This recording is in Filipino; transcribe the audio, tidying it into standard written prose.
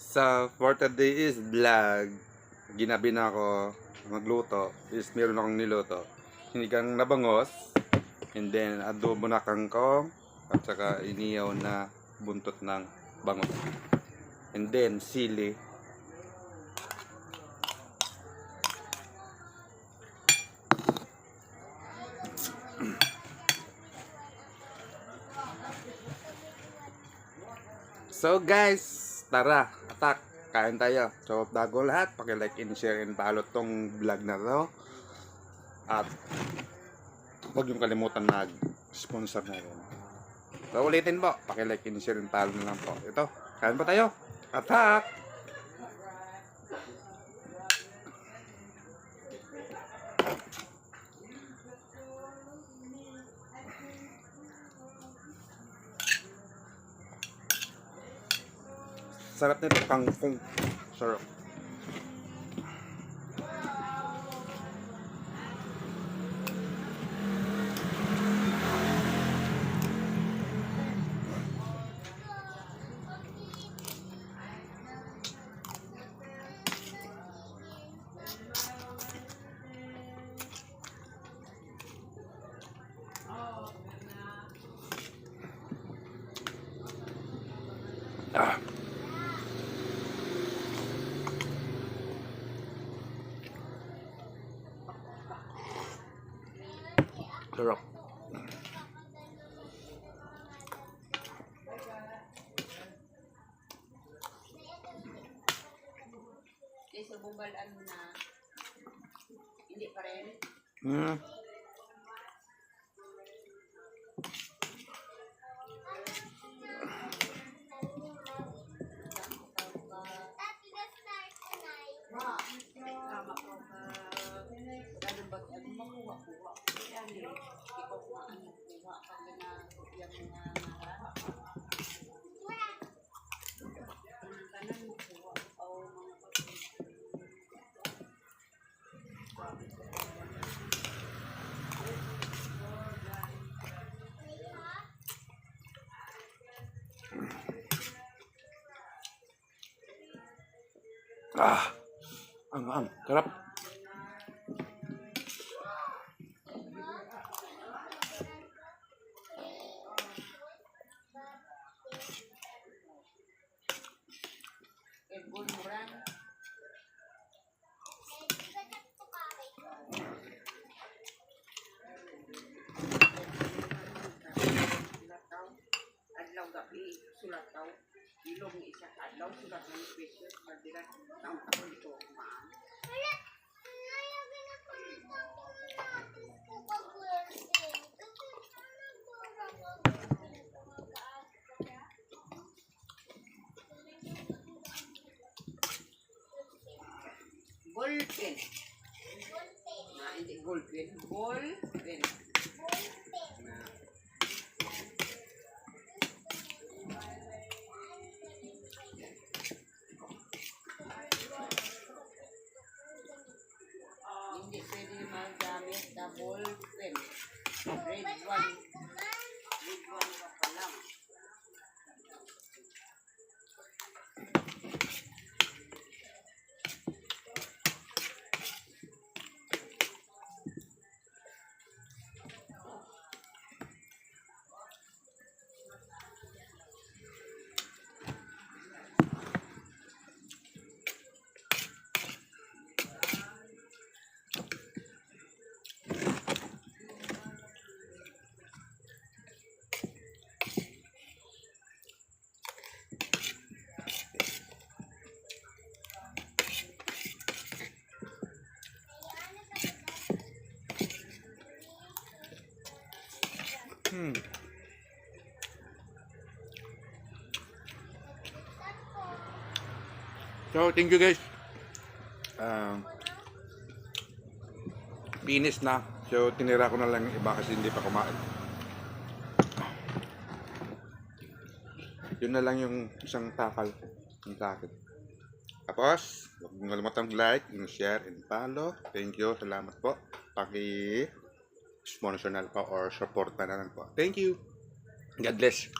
So, for today is vlog. Ginabi na ako magluto. Is meron akong niluto. Sinigang na bangos. And then, adobo na kangkong. At saka iniyaw na buntot ng bangos. And then, sili. So guys, tara, attack, kain tayo. So bago lahat, paki-like and share and follow tong vlog na to. At huwag yung kalimutan mag-sponsor na rin. So ulitin po, paki-like and share and follow na lang po. Ito, kain pa tayo. Attack! Sarap nito, kangkong. Sarap. Ah. Sarap. Kaysa bumbalaan mo na hindi pa rin. Ah, ang sarap. Adlaw gabi sulat daw ilong isa adlaw sulat ng pressure pagdira taon taon ito maan. Ballpen. Nah, hindi ballpen. Ballpen. Hindi pwede magamit na ballpen. Grade 1. Grade 1 ka pa lang. So, thank you guys. Finish na. So, tinira ko na lang yung iba kasi hindi pa kumain. Yun na lang yung isang takal ng akin. Tapos, huwag mong kalimutan like, share, and follow. Thank you. Salamat po. Paki-sponsor na po or support na lang po. Thank you. God bless.